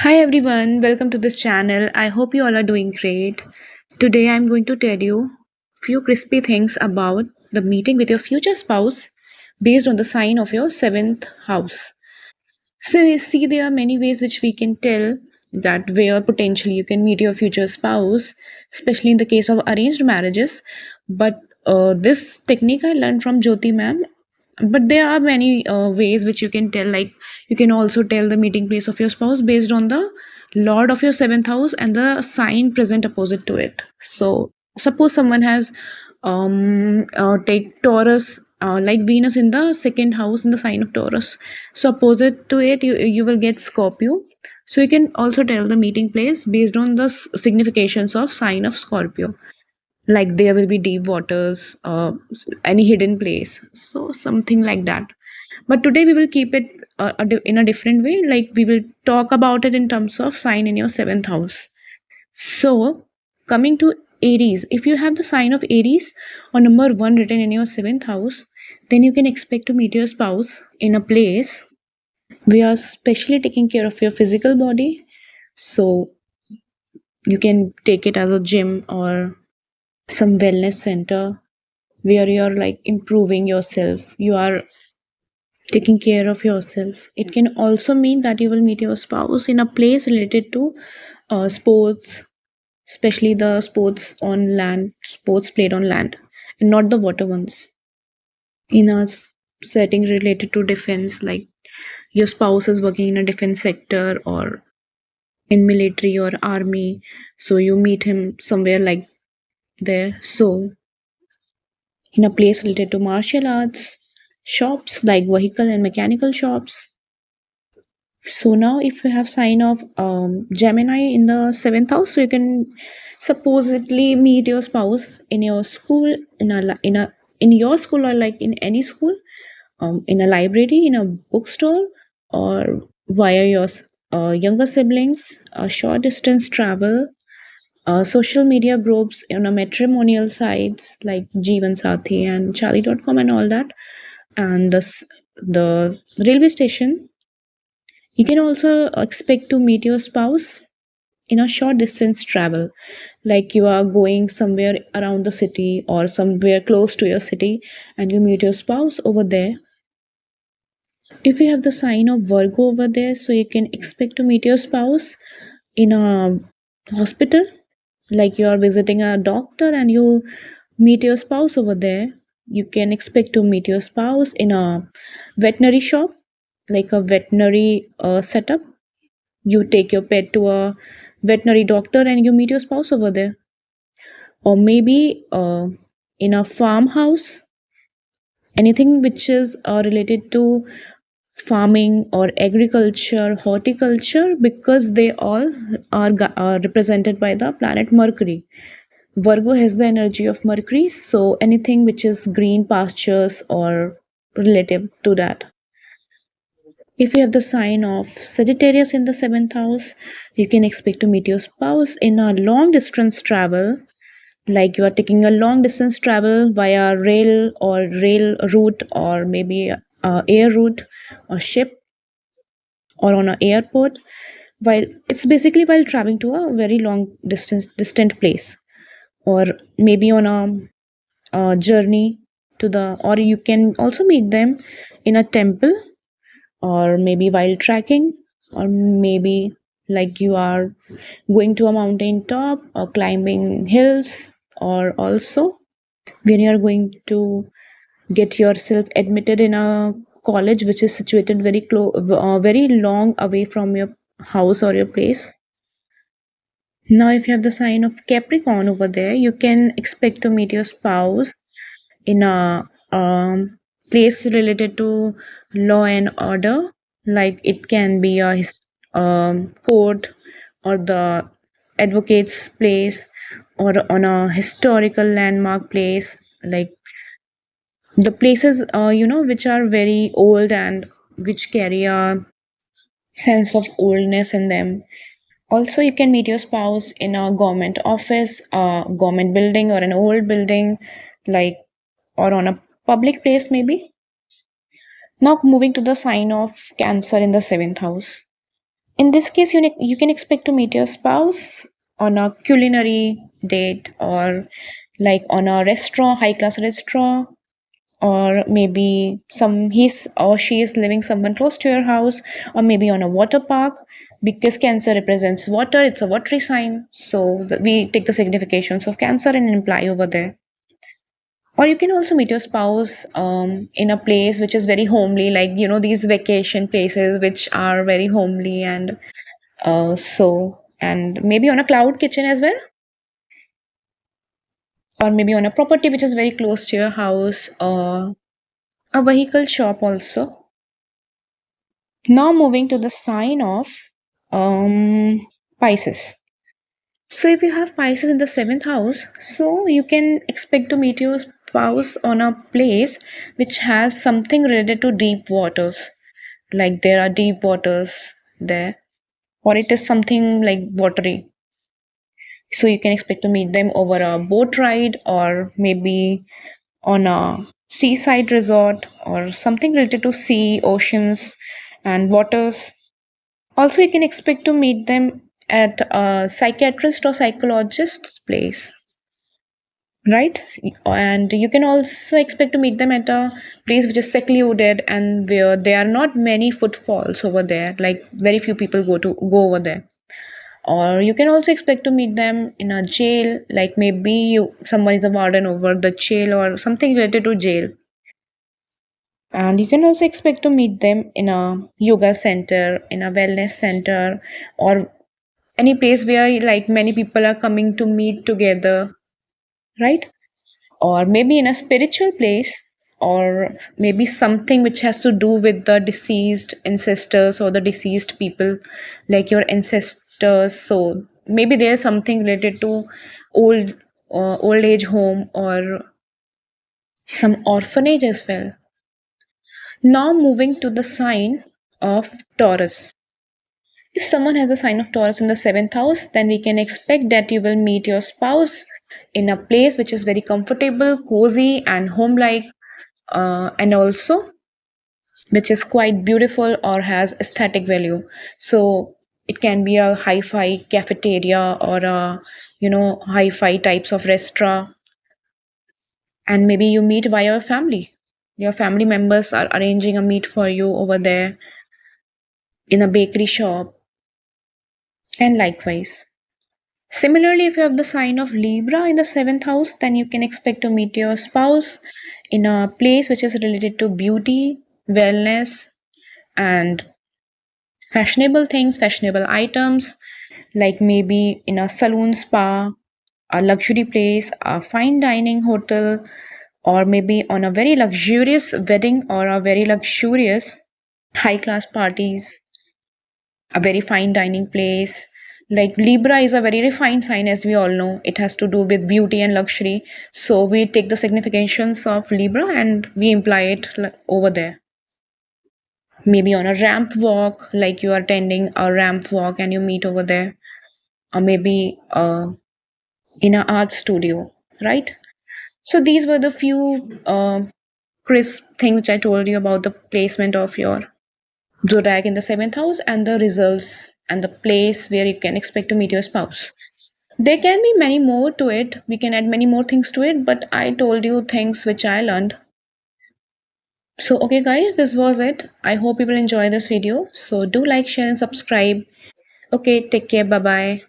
Hi everyone, welcome to this channel. I hope you all are doing great. Today I'm going to tell you few crispy things about the meeting with your future spouse based on the sign of your seventh house. So see there are many ways which we can tell that where potentially you can meet your future spouse, especially in the case of arranged marriages. But this technique I learned from Jyoti ma'am, but there are many ways which you can tell, like you can also tell the meeting place of your spouse based on the lord of your seventh house and the sign present opposite to it. So suppose someone has take Taurus, like Venus in the second house in the sign of Taurus, so opposite to it you will get Scorpio. So you can also tell the meeting place based on the significations of sign of Scorpio, like there will be deep waters, any hidden place, so something like that. But today we will keep it in a different way, like we will talk about it in terms of sign in your seventh house. So coming to Aries, if you have the sign of Aries or number 1 written in your seventh house, then you can expect to meet your spouse in a place where are specially taking care of your physical body. So you can take it as a gym or some wellness center where you're like improving yourself, you are taking care of yourself. It can also mean that you will meet your spouse in a place related to sports, especially the sports on land, sports played on land, and not the water ones. In a setting related to defense, like your spouse is working in a defense sector or in military or army, so you meet him somewhere like there. So in a place related to martial arts, shops like vehicle and mechanical shops. So now if you have sign of Gemini in the seventh house, so you can supposedly meet your spouse in your school, in your school or like in any school, in a library, in a bookstore, or via your younger siblings, short distance travel, social media groups, matrimonial sites like Jeevan Sathi and Charlie.com and all that, and the railway station. You can also expect to meet your spouse in a short distance travel, like you are going somewhere around the city or somewhere close to your city and you meet your spouse over there. If you have the sign of Virgo over there, so you can expect to meet your spouse in a hospital, like you are visiting a doctor and you meet your spouse over there. You can expect to meet your spouse in a veterinary shop, like a veterinary setup. You take your pet to a veterinary doctor and you meet your spouse over there. Or maybe in a farmhouse, anything which is related to farming or agriculture, horticulture, because they all are represented by the planet Mercury. Virgo has the energy of Mercury, so anything which is green pastures or relative to that. If you have the sign of Sagittarius in the seventh house, you can expect to meet your spouse in a long distance travel, like you are taking a long distance travel via rail or rail route, or maybe air route or ship or on an airport. While it's basically while traveling to a very long distant place, or maybe on a journey to the, or you can also meet them in a temple, or maybe while trekking, or maybe like you are going to a mountain top or climbing hills, or also when you are going to get yourself admitted in a college which is situated very close, very long away from your house or your place. Now if you have the sign of Capricorn over there, you can expect to meet your spouse in a place related to law and order, like it can be a court or the advocate's place, or on a historical landmark place, like the places which are very old and which carry a sense of oldness in them. Also you can meet your spouse in a government office, a government building, or an old building, like, or on a public place maybe. Now moving to the sign of Cancer in the seventh house. In this case, you can expect to meet your spouse on a culinary date, or like on a restaurant, high class restaurant, or maybe he's or she is living someone close to your house, or maybe on a water park, because Cancer represents water. It's a watery sign, so we take the significations of Cancer and imply over there. Or you can also meet your spouse in a place which is very homely, like these vacation places which are very homely, and maybe on a cloud kitchen as well, or maybe on a property which is very close to your house, or a vehicle shop also. Now moving to the sign of Pisces. So if you have Pisces in the seventh house, so you can expect to meet your spouse on a place which has something related to deep waters. Like there are deep waters there, or it is something like watery. So you can expect to meet them over a boat ride, or maybe on a seaside resort, or something related to sea, oceans, and waters. Also, you can expect to meet them at a psychiatrist or psychologist's place, right? And you can also expect to meet them at a place which is secluded and where there are not many footfalls over there, like very few people go over there. Or you can also expect to meet them in a jail, like maybe someone is a warden over the jail or something related to jail. And you can also expect to meet them in a yoga center, in a wellness center, or any place where like many people are coming to meet together, right? Or maybe in a spiritual place, or maybe something which has to do with the deceased ancestors or the deceased people, like your ancestors. So maybe there's something related to old old age home, or some orphanage as well. Now moving to the sign of Taurus. If someone has a sign of Taurus in the seventh house, then we can expect that you will meet your spouse in a place which is very comfortable, cozy, and home like, and also which is quite beautiful or has aesthetic value. So it can be a hi-fi cafeteria, or a hi-fi types of restaurant, and maybe you meet via your family. Your family members are arranging a meet for you over there in a bakery shop, and likewise. Similarly, if you have the sign of Libra in the seventh house, then you can expect to meet your spouse in a place which is related to beauty, wellness, and fashionable things, fashionable items, like maybe in a salon spa, a luxury place, a fine dining hotel, or maybe on a very luxurious wedding, or a very luxurious high class parties, a very fine dining place. Like Libra is a very refined sign, as we all know. It has to do with beauty and luxury. So we take the significations of Libra and we imply it over there. Maybe on a ramp walk, like you are attending a ramp walk and you meet over there. Or maybe in an art studio, right? So these were the few crisp things which I told you about the placement of your zodiac in the seventh house, and the results and the place where you can expect to meet your spouse. There can be many more to it. We can add many more things to it, but I told you things which I learned. So, okay, guys, this was it. I hope you will enjoy this video. So, do like, share, and subscribe. Okay, take care. Bye bye.